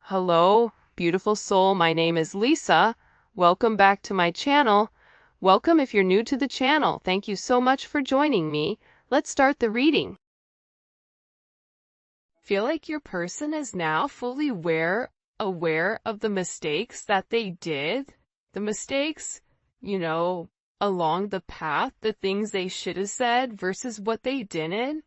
Hello, beautiful soul. My name is Lisa. Welcome back to my channel. Welcome if you're new to the channel. Thank you so much for joining me. Let's start the reading. Feel like your person is now fully aware of the mistakes that they did. The mistakes, along the path, the things they should have said versus what they didn't.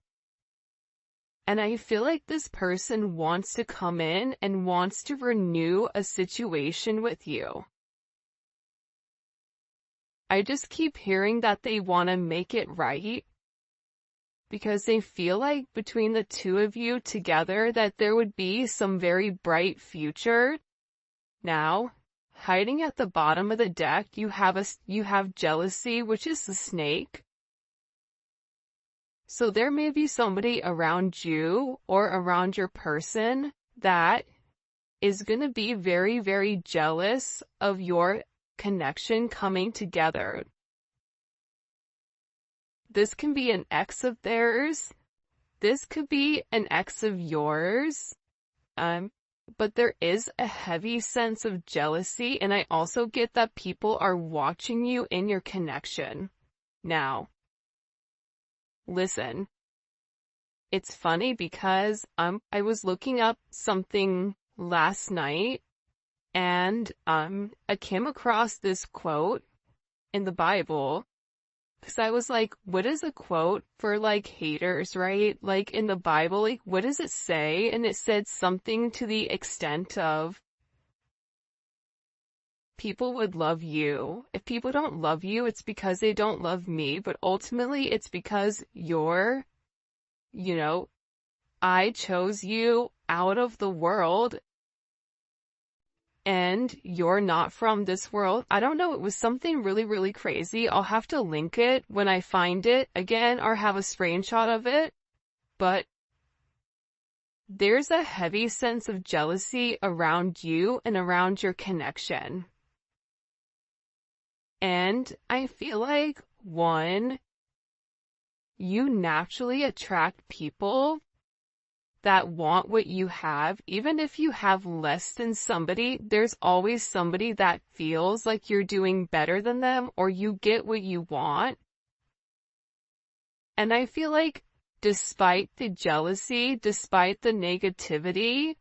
And I feel like this person wants to come in and wants to renew a situation with you. I just keep hearing that they want to make it right because they feel like between the two of you together that there would be some very bright future. Now, hiding at the bottom of the deck, you have jealousy, which is the snake. So there may be somebody around you or around your person that is going to be very, very jealous of your connection coming together. This can be an ex of theirs. This could be an ex of yours. But there is a heavy sense of jealousy, and I also get that people are watching you in your connection. Now, listen, it's funny because I was looking up something last night and I came across this quote in the Bible because I was like, what is a quote for like haters, right? Like in the Bible, like what does it say? And it said something to the extent of, people would love you. If people don't love you, it's because they don't love me. But ultimately, it's because I chose you out of the world and you're not from this world. I don't know. It was something really, really crazy. I'll have to link it when I find it again or have a screenshot of it. But there's a heavy sense of jealousy around you and around your connection. And I feel like, one, you naturally attract people that want what you have. Even if you have less than somebody, there's always somebody that feels like you're doing better than them or you get what you want. And I feel like despite the jealousy, despite the negativity,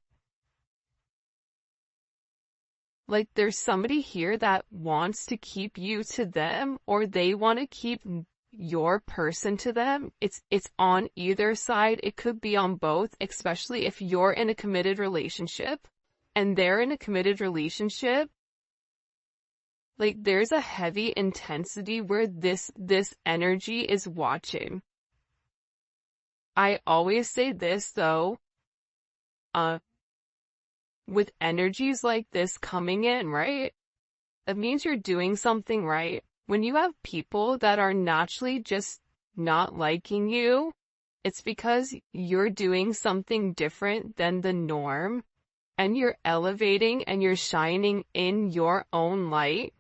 like there's somebody here that wants to keep you to them or they want to keep your person to them. It's on either side. It could be on both, especially if you're in a committed relationship and they're in a committed relationship. Like there's a heavy intensity where this energy is watching. I always say this though, with energies like this coming in, right? It means you're doing something right. When you have people that are naturally just not liking you, it's because you're doing something different than the norm and you're elevating and you're shining in your own light,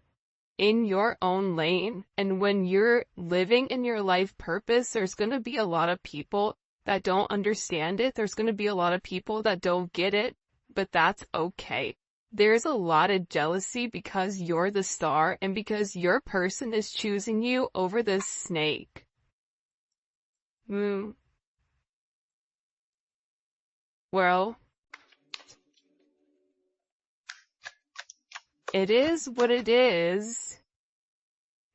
in your own lane. And when you're living in your life purpose, there's going to be a lot of people that don't understand it. There's going to be a lot of people that don't get it. But that's okay. There's a lot of jealousy because you're the star and because your person is choosing you over this snake. Well, it is what it is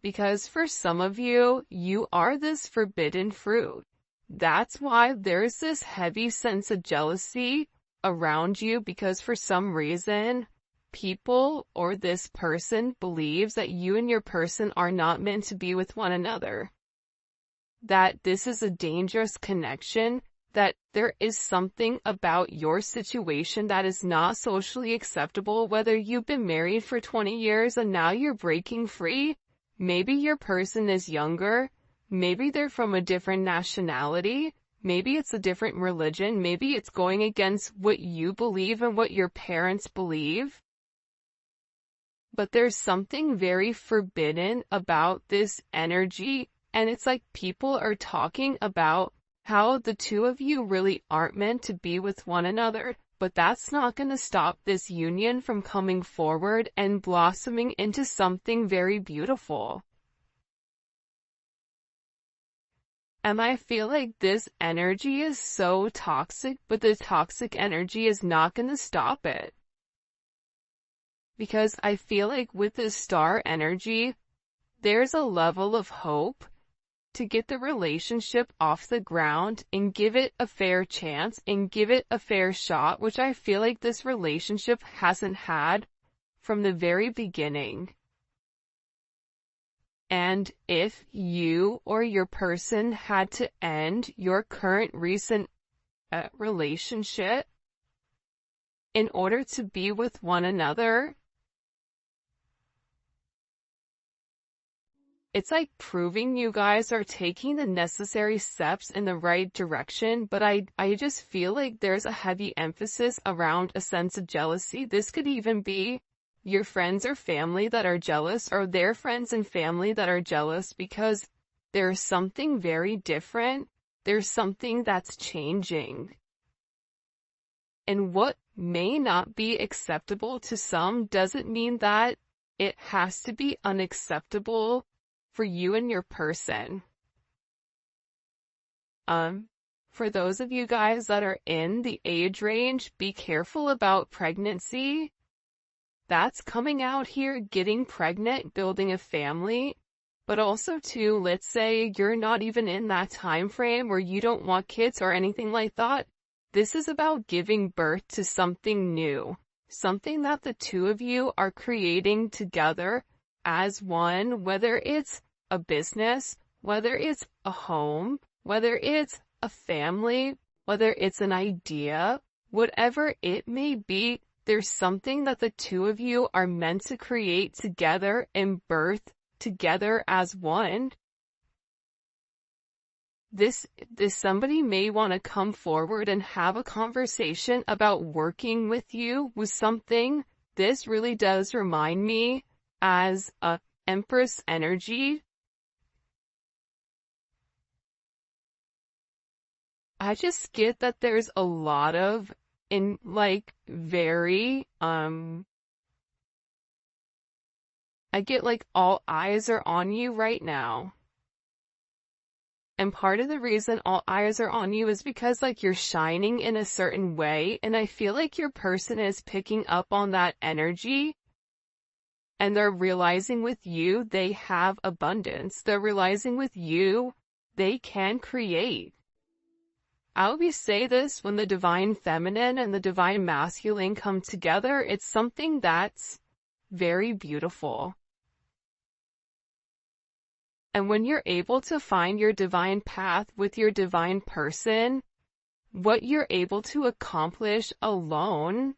because for some of you, you are this forbidden fruit. That's why there's this heavy sense of jealousy around you because for some reason, people or this person believes that you and your person are not meant to be with one another. That this is a dangerous connection, that there is something about your situation that is not socially acceptable, whether you've been married for 20 years and now you're breaking free. Maybe your person is younger. Maybe they're from a different nationality. Maybe it's a different religion. Maybe it's going against what you believe and what your parents believe. But there's something very forbidden about this energy. And it's like people are talking about how the two of you really aren't meant to be with one another. but that's not going to stop this union from coming forward and blossoming into something very beautiful. And I feel like this energy is so toxic, but the toxic energy is not going to stop it. Because I feel like with this star energy, there's a level of hope to get the relationship off the ground and give it a fair chance and give it a fair shot, which I feel like this relationship hasn't had from the very beginning. And if you or your person had to end your current recent relationship in order to be with one another, it's like proving you guys are taking the necessary steps in the right direction, but I just feel like there's a heavy emphasis around a sense of jealousy. This could even be your friends or family that are jealous, or their friends and family that are jealous, because there's something very different. There's something that's changing. And what may not be acceptable to some doesn't mean that it has to be unacceptable for you and your person. For those of you guys that are in the age range, be careful about pregnancy. That's coming out here, getting pregnant, building a family. But also too, let's say you're not even in that time frame where you don't want kids or anything like that. This is about giving birth to something new, something that the two of you are creating together as one, whether it's a business, whether it's a home, whether it's a family, whether it's an idea, whatever it may be. There's something that the two of you are meant to create together and birth together as one. This somebody may want to come forward and have a conversation about working with you with something. This really does remind me as a Empress energy. I just get that there's a lot of very, I get like all eyes are on you right now. And part of the reason all eyes are on you is because like you're shining in a certain way, and I feel like your person is picking up on that energy, and they're realizing with you they have abundance. They're realizing with you they can create. I always say this, when the divine feminine and the divine masculine come together, it's something that's very beautiful. And when you're able to find your divine path with your divine person, what you're able to accomplish alone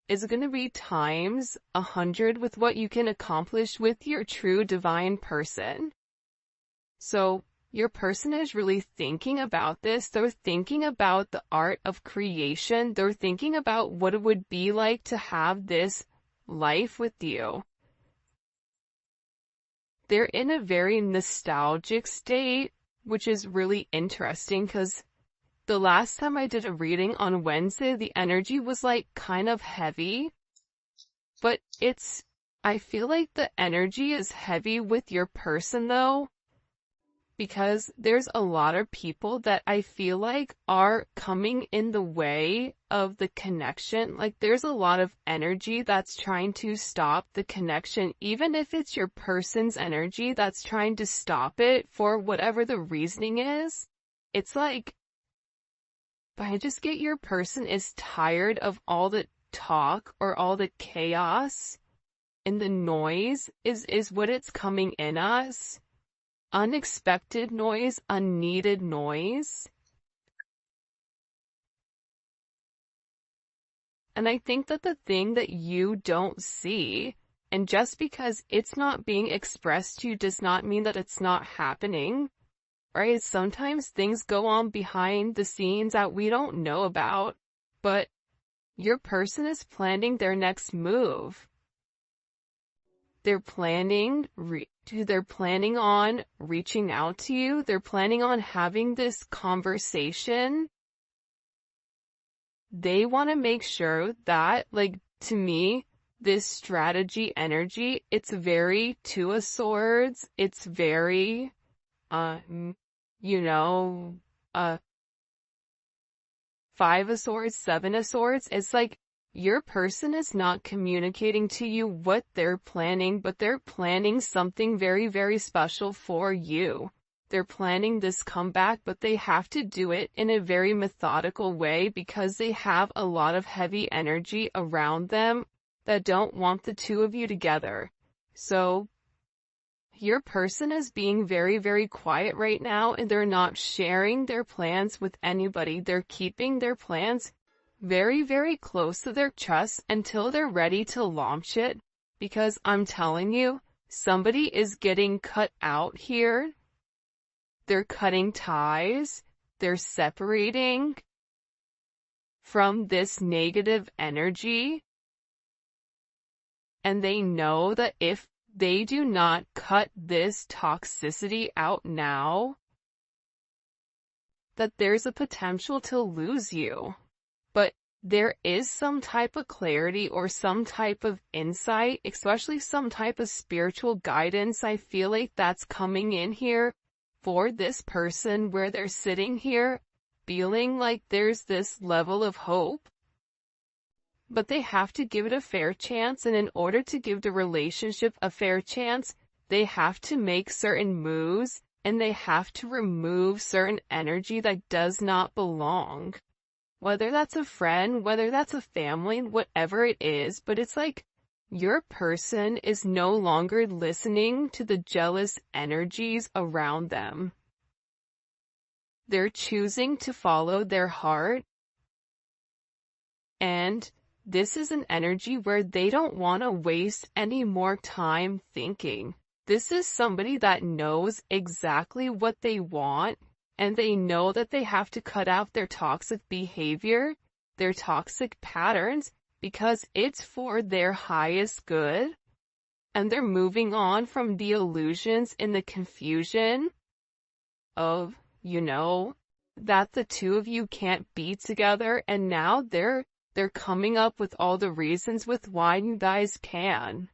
is going to be times 100 with what you can accomplish with your true divine person. So your person is really thinking about this. They're thinking about the art of creation. They're thinking about what it would be like to have this life with you. They're in a very nostalgic state, which is really interesting because the last time I did a reading on Wednesday, the energy was like kind of heavy, but I feel like the energy is heavy with your person though, because there's a lot of people that I feel like are coming in the way of the connection. Like there's a lot of energy that's trying to stop the connection, even if it's your person's energy that's trying to stop it for whatever the reasoning is. It's like, but I just get your person is tired of all the talk or all the chaos, and the noise is what it's coming in us. Unexpected noise, unneeded noise. And I think that the thing that you don't see, and just because it's not being expressed to you does not mean that it's not happening, right? Sometimes things go on behind the scenes that we don't know about, but your person is planning their next move. They're planning on reaching out to you. They're planning on having this conversation they want to make sure that, like, to me, this strategy energy, it's very Two of Swords. It's very, you know, Five of Swords, Seven of Swords. It's like your person is not communicating to you what they're planning, but they're planning something very, very special for you. They're planning this comeback, but they have to do it in a very methodical way because they have a lot of heavy energy around them that don't want the two of you together. So your person is being very, very quiet right now, and they're not sharing their plans with anybody. They're keeping their plans very, very close to their chest until they're ready to launch it, because I'm telling you, somebody is getting cut out here. They're cutting ties. They're separating from this negative energy. And they know that if they do not cut this toxicity out now, that there's a potential to lose you. But there is some type of clarity or some type of insight, especially some type of spiritual guidance. I feel like that's coming in here for this person, where they're sitting here feeling like there's this level of hope. But they have to give it a fair chance, and in order to give the relationship a fair chance, they have to make certain moves, and they have to remove certain energy that does not belong. Whether that's a friend, whether that's a family, whatever it is, but it's like your person is no longer listening to the jealous energies around them. They're choosing to follow their heart, and this is an energy where they don't want to waste any more time thinking. This is somebody that knows exactly what they want, and they know that they have to cut out their toxic behavior, their toxic patterns, because it's for their highest good. And they're moving on from the illusions and the confusion of, that the two of you can't be together, and now they're coming up with all the reasons with why you guys can.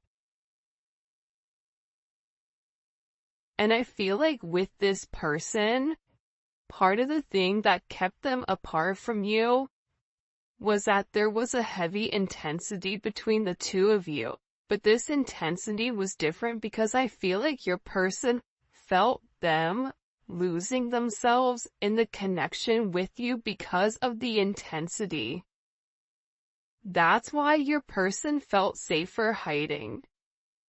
And I feel like with this person, part of the thing that kept them apart from you was that there was a heavy intensity between the two of you. But this intensity was different because I feel like your person felt them losing themselves in the connection with you because of the intensity. That's why your person felt safer hiding.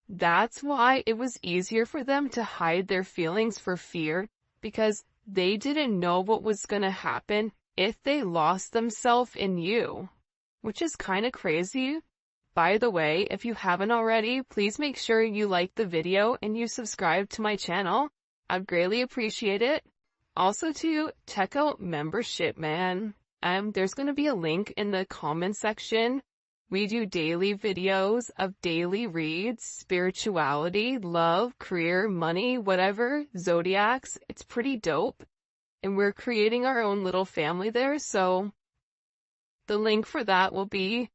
That's why it was easier for them to hide their feelings for fear, because they didn't know what was gonna happen if they lost themselves in you. Which is kinda crazy. By the way, if you haven't already, please make sure you like the video and you subscribe to my channel. I'd greatly appreciate it. Also to check out membership, man. There's gonna be a link in the comment section. We do daily videos of daily reads, spirituality, love, career, money, whatever, zodiacs. It's pretty dope. And we're creating our own little family there, so the link for that will be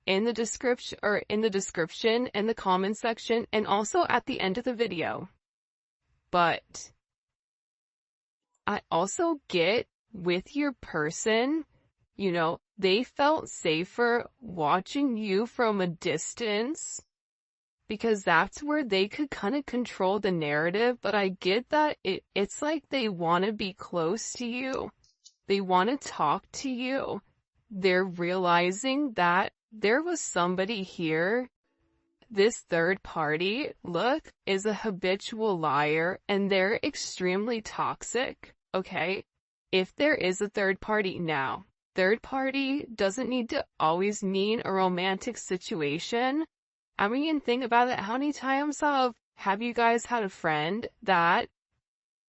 in the description in the comment section, and also at the end of the video. But I also get with your person, they felt safer watching you from a distance because that's where they could kind of control the narrative. But I get that it's like they want to be close to you. They want to talk to you. They're realizing that there was somebody here. This third party, look, is a habitual liar, and they're extremely toxic, okay? If there is a third party now, third party doesn't need to always mean a romantic situation. I mean, think about it. How many times have you guys had a friend that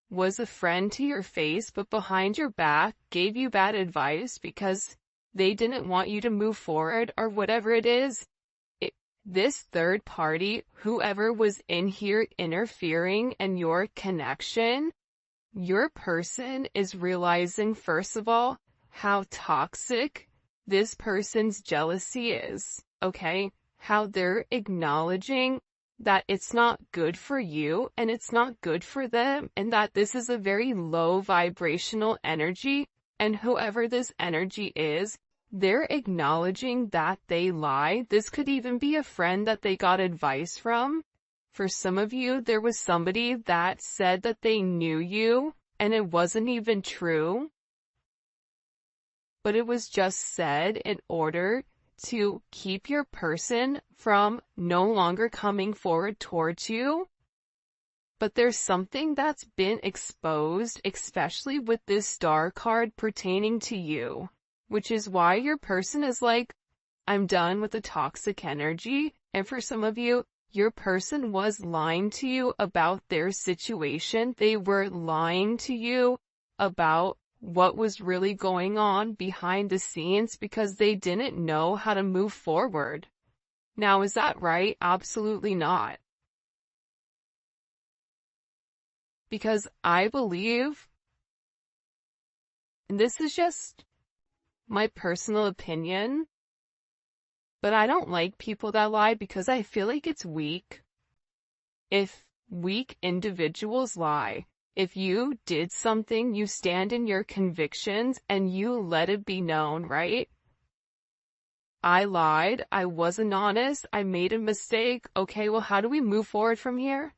was a friend to your face, but behind your back gave you bad advice because they didn't want you to move forward or whatever it is? This third party, whoever was in here interfering in your connection, your person is realizing, first of all, how toxic this person's jealousy is, okay? How they're acknowledging that it's not good for you and it's not good for them, and that this is a very low vibrational energy, and whoever this energy is, they're acknowledging that they lie. This could even be a friend that they got advice from. For some of you, there was somebody that said that they knew you, and it wasn't even true. But it was just said in order to keep your person from no longer coming forward towards you. But there's something that's been exposed, especially with this star card pertaining to you, which is why your person is like, I'm done with the toxic energy. And for some of you, your person was lying to you about their situation. They were lying to you about what was really going on behind the scenes because they didn't know how to move forward. Now, is that right? Absolutely not. Because I believe, and this is just my personal opinion, but I don't like people that lie because I feel like it's weak. If weak individuals lie, if you did something, you stand in your convictions and you let it be known, right? I lied, I wasn't honest, I made a mistake. Okay, well, how do we move forward from here?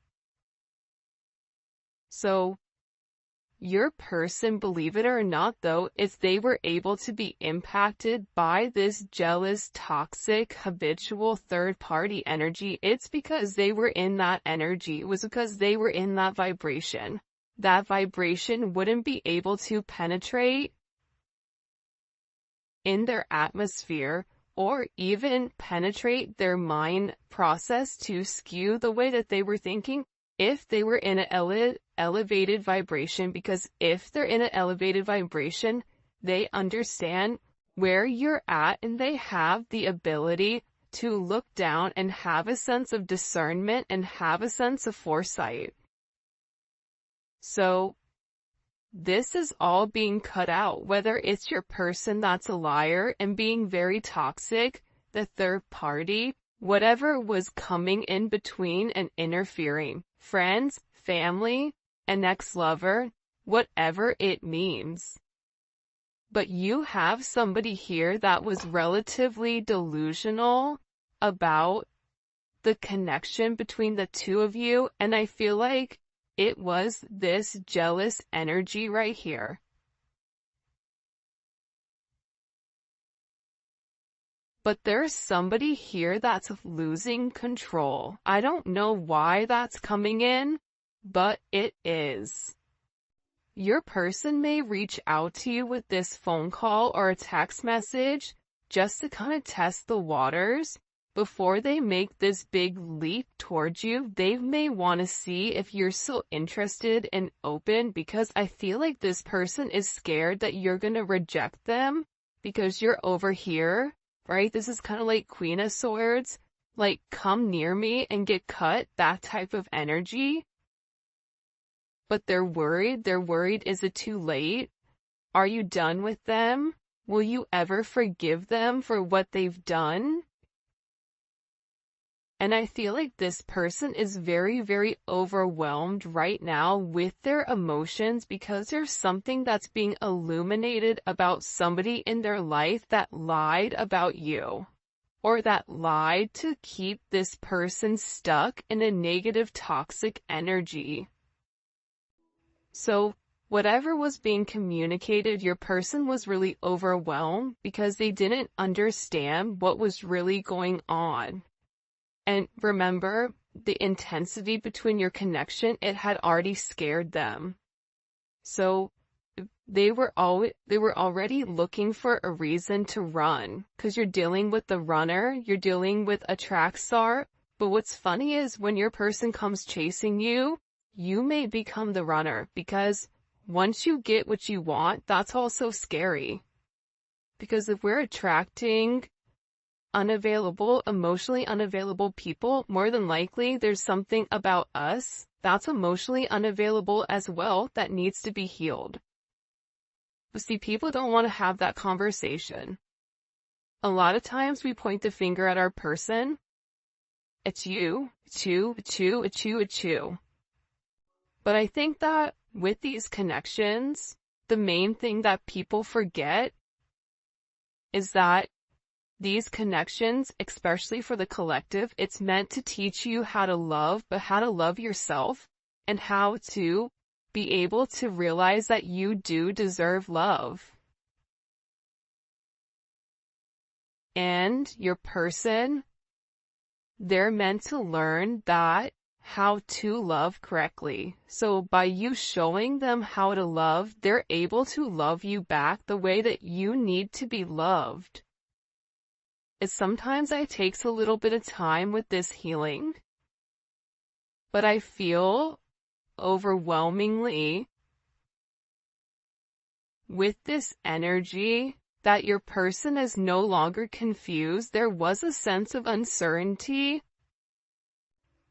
So, your person, believe it or not though, if they were able to be impacted by this jealous, toxic, habitual third-party energy, it's because they were in that energy. It was because they were in that vibration. That vibration wouldn't be able to penetrate in their atmosphere or even penetrate their mind process to skew the way that they were thinking if they were in an elevated vibration, because if they're in an elevated vibration, they understand where you're at and they have the ability to look down and have a sense of discernment and have a sense of foresight. So this is all being cut out, whether it's your person that's a liar and being very toxic, the third party, whatever was coming in between and interfering, friends, family, an ex-lover, whatever it means. But you have somebody here that was relatively delusional about the connection between the two of you, and I feel like it was this jealous energy right here. But there's somebody here that's losing control. I don't know why that's coming in, but it is. Your person may reach out to you with this phone call or a text message just to kind of test the waters. Before they make this big leap towards you, they may want to see if you're still interested and open, because I feel like this person is scared that you're going to reject them because you're over here, right? This is kind of like Queen of Swords, like come near me and get cut, that type of energy. But they're worried. They're worried, is it too late? Are you done with them? Will you ever forgive them for what they've done? And I feel like this person is very, very overwhelmed right now with their emotions because there's something that's being illuminated about somebody in their life that lied about you, or that lied to keep this person stuck in a negative, toxic energy. So whatever was being communicated, your person was really overwhelmed because they didn't understand what was really going on. And remember, the intensity between your connection, it had already scared them. So they were already looking for a reason to run, because you're dealing with the runner, you're dealing with a track star. But what's funny is when your person comes chasing you, you may become the runner, because once you get what you want, that's also scary. Because if we're attracting emotionally unavailable people, more than likely there's something about us that's emotionally unavailable as well that needs to be healed. But see, people don't want to have that conversation. A lot of times we point the finger at our person. It's you, it's you, it's you, it's you, it's you. But I think that with these connections, the main thing that people forget is that these connections, especially for the collective, it's meant to teach you how to love, but how to love yourself and how to be able to realize that you do deserve love. And your person, they're meant to learn that how to love correctly. So by you showing them how to love, they're able to love you back the way that you need to be loved. Sometimes it takes a little bit of time with this healing, but I feel overwhelmingly with this energy that your person is no longer confused. There was a sense of uncertainty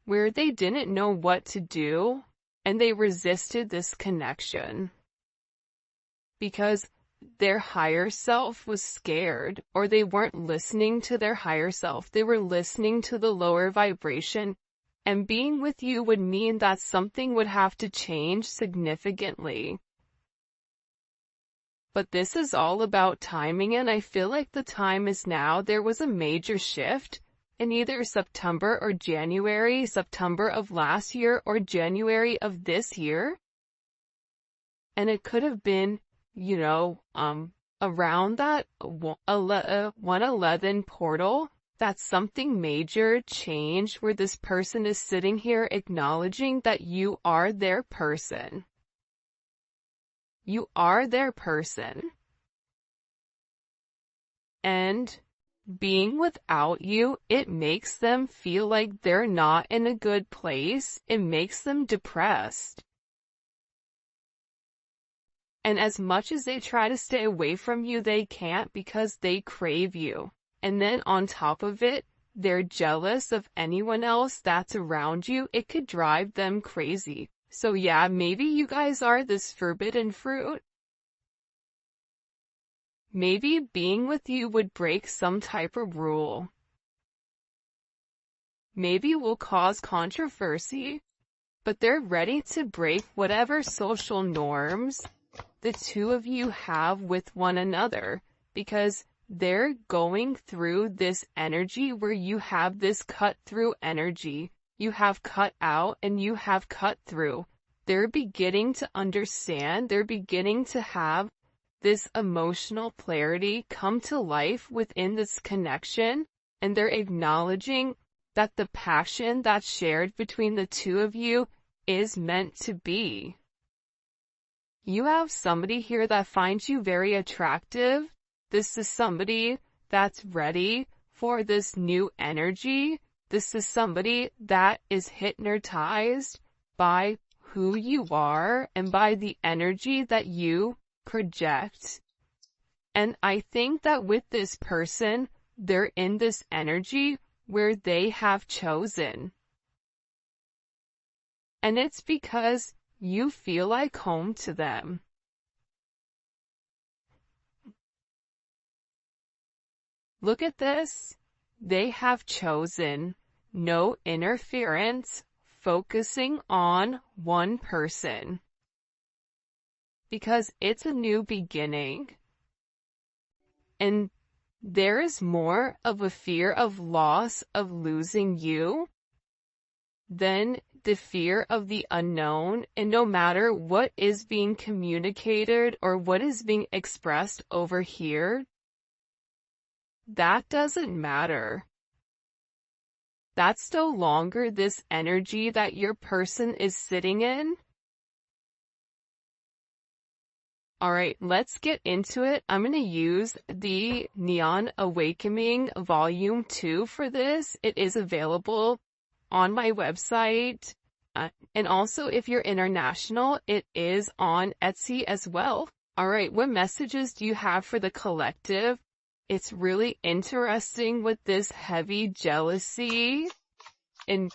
where they didn't know what to do, and they resisted this connection because their higher self was scared, or they weren't listening to their higher self. They were listening to the lower vibration, and being with you would mean that something would have to change significantly. But this is all about timing, and I feel like the time is now. There was a major shift in either September or January, September of last year or January of this year. And it could have been, around that 111 portal, that something major changed where this person is sitting here acknowledging that you are their person. You are their person. And being without you, it makes them feel like they're not in a good place. It makes them depressed. And as much as they try to stay away from you, they can't because they crave you. And then on top of it, they're jealous of anyone else that's around you. It could drive them crazy. So yeah, maybe you guys are this forbidden fruit. Maybe being with you would break some type of rule. Maybe it will cause controversy, but they're ready to break whatever social norms the two of you have with one another, because they're going through this energy where you have this cut through energy. You have cut out and you have cut through. They're beginning to understand. They're beginning to have this emotional clarity come to life within this connection, and they're acknowledging that the passion that's shared between the two of you is meant to be. You have somebody here that finds you very attractive. This is somebody that's ready for this new energy. This is somebody that is hypnotized by who you are and by the energy that you project. And I think that with this person, they're in this energy where they have chosen. And it's because you feel like home to them. Look at this. They have chosen no interference, focusing on one person. Because it's a new beginning. And there is more of a fear of loss, of losing you, than the fear of the unknown. And no matter what is being communicated or what is being expressed over here, that doesn't matter. That's no longer this energy that your person is sitting in. Alright, let's get into it. I'm going to use the Neon Awakening Volume 2 for this. It is available on my website. And also, if you're international, it is on Etsy as well. Alright, what messages do you have for the collective? It's really interesting with this heavy jealousy in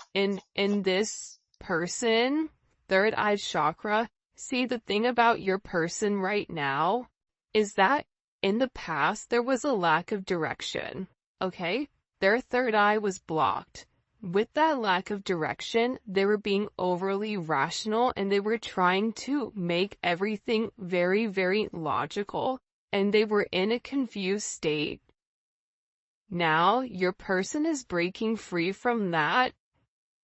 this person. Third eye chakra. See, the thing about your person right now is that In the past, there was a lack of direction, okay? Their third eye was blocked. With that lack of direction, they were being overly rational and they were trying to make everything very, very logical, and they were in a confused state. Now, your person is breaking free from that,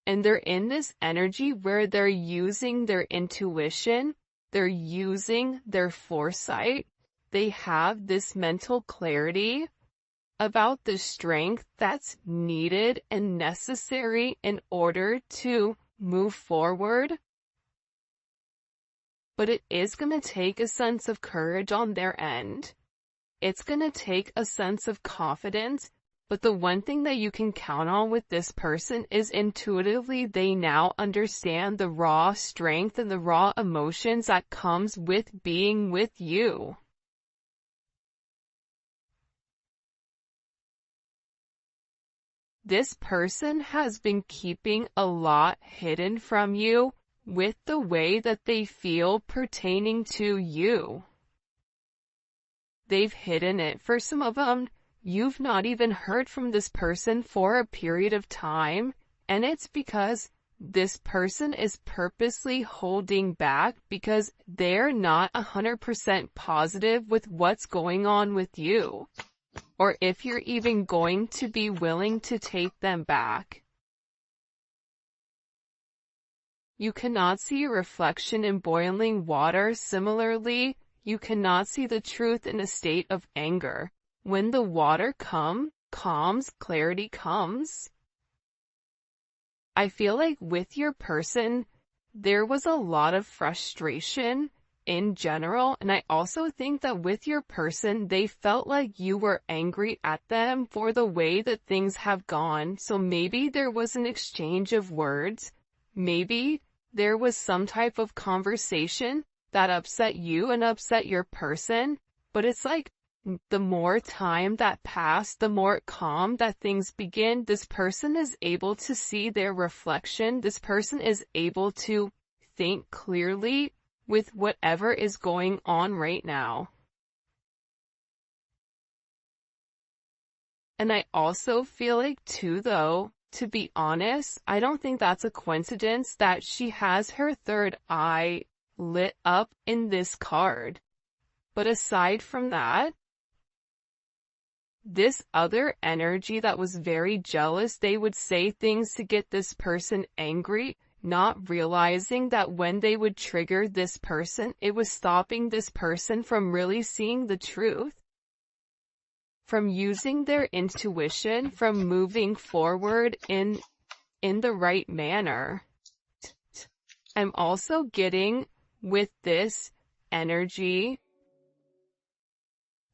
and they're in this energy where they're using their intuition, they're using their foresight, they have this mental clarity about the strength that's needed and necessary in order to move forward. But it is going to take a sense of courage on their end. It's going to take a sense of confidence. But the one thing that you can count on with this person is intuitively they now understand the raw strength and the raw emotions that comes with being with you. This person has been keeping a lot hidden from you with the way that they feel pertaining to you. They've hidden it. For some of them, you've not even heard from this person for a period of time, and it's because this person is purposely holding back because they're not 100% positive with what's going on with you, or if you're even going to be willing to take them back. You cannot see a reflection in boiling water. Similarly, you cannot see the truth in a state of anger. When the water calms, clarity comes. I feel like with your person, there was a lot of frustration in general, and I also think that with your person, they felt like you were angry at them for the way that things have gone. So maybe there was an exchange of words. Maybe there was some type of conversation that upset you and upset your person, but it's like, the more time that passed, the more calm that things begin. This person is able to see their reflection. This person is able to think clearly with whatever is going on right now. And I also feel like too, though, to be honest, I don't think that's a coincidence that she has her third eye lit up in this card. But aside from that, this other energy that was very jealous, they would say things to get this person angry, not realizing that when they would trigger this person, it was stopping this person from really seeing the truth, from using their intuition, from moving forward in the right manner. I'm also getting with this energy,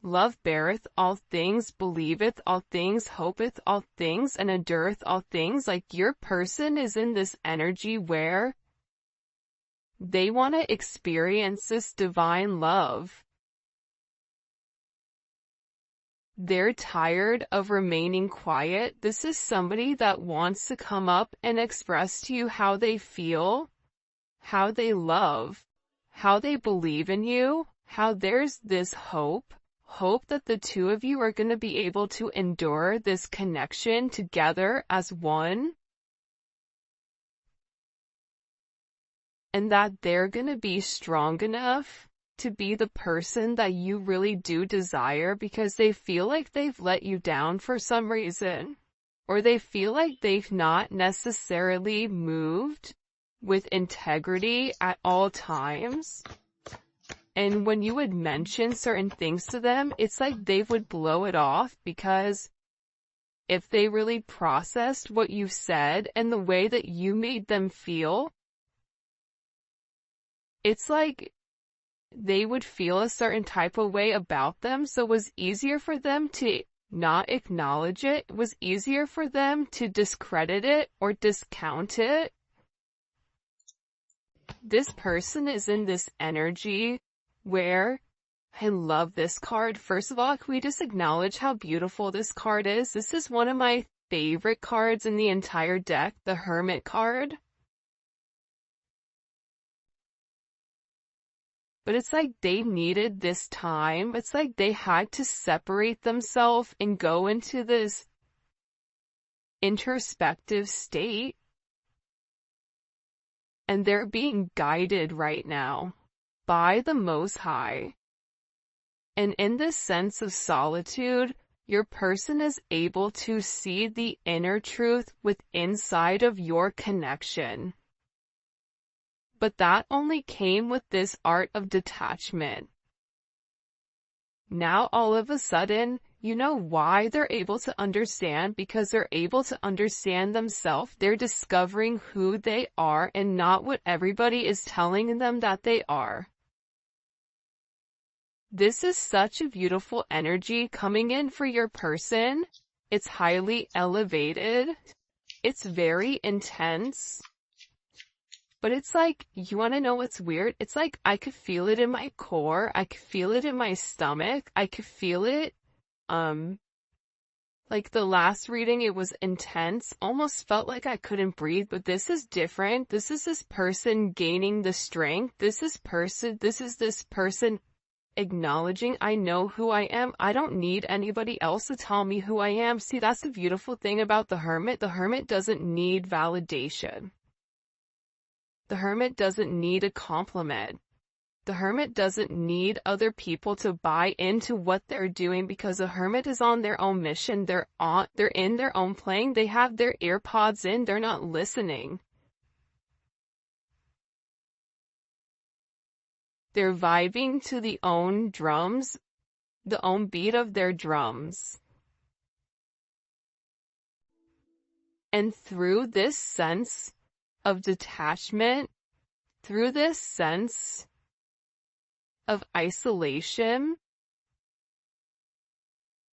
love beareth all things, believeth all things, hopeth all things, and endureth all things. Like your person is in this energy where they want to experience this divine love. They're tired of remaining quiet. This is somebody that wants to come up and express to you how they feel, how they love, how they believe in you, how there's this hope that the two of you are going to be able to endure this connection together as one, and that they're going to be strong enough to be the person that you really do desire because they feel like they've let you down for some reason, or they feel like they've not necessarily moved with integrity at all times. And when you would mention certain things to them, it's like they would blow it off because if they really processed what you said and the way that you made them feel, it's like they would feel a certain type of way about them. So it was easier for them to not acknowledge it. It was easier for them to discredit it or discount it. This person is in this energy where I love this card. First of all, can we just acknowledge how beautiful this card is? This is one of my favorite cards in the entire deck, the Hermit card. But it's like they needed this time. It's like they had to separate themselves and go into this introspective state. And they're being guided right now by the Most High. And in this sense of solitude, your person is able to see the inner truth inside of your connection. But that only came with this art of detachment. Now all of a sudden, you know why they're able to understand? Because they're able to understand themselves. They're discovering who they are and not what everybody is telling them that they are. This is such a beautiful energy coming in for your person. It's highly elevated. It's very intense. But it's like, you want to know what's weird? It's like I could feel it in my core. I could feel it in my stomach. I could feel it. Like the last reading, it was intense. Almost felt like I couldn't breathe, but this is different. This is this person gaining the strength. This is this person acknowledging, I know who I am. I don't need anybody else to tell me who I am. See, that's the beautiful thing about the Hermit. The Hermit doesn't need validation. The Hermit doesn't need a compliment. The Hermit doesn't need other people to buy into what they're doing, because the Hermit is on their own mission. They're in their own plane. They have their earpods in. They're not listening. They're vibing to the own drums, the own beat of their drums. And through this sense of detachment, through this sense of isolation,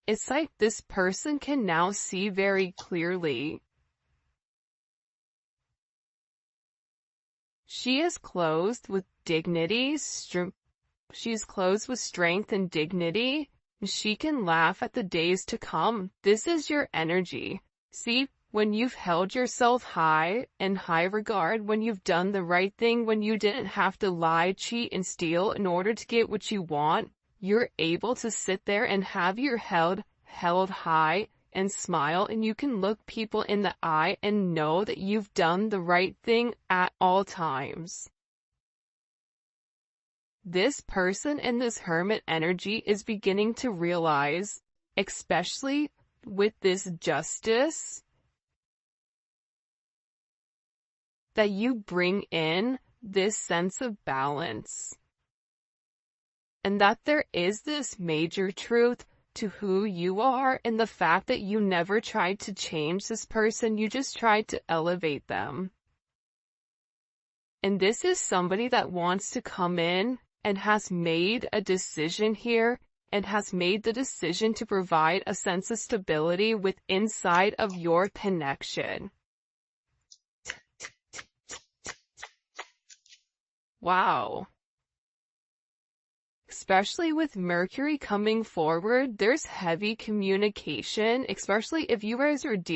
it's like this person can now see very clearly. She is clothed with dignity, she's clothed with strength and dignity. She can laugh at the days to come. This is your energy. See, when you've held yourself high in high regard, when you've done the right thing, when you didn't have to lie, cheat, and steal in order to get what you want, you're able to sit there and have your head held high and smile, and you can look people in the eye and know that you've done the right thing at all times. This person in this Hermit energy is beginning to realize, especially with this justice, that you bring in this sense of balance. And that there is this major truth to who you are, and the fact that you never tried to change this person, you just tried to elevate them. And this is somebody that wants to come in and has made a decision here, and has made the decision to provide a sense of stability inside of your connection. Wow. Especially with Mercury coming forward, there's heavy communication, especially if you guys are dealing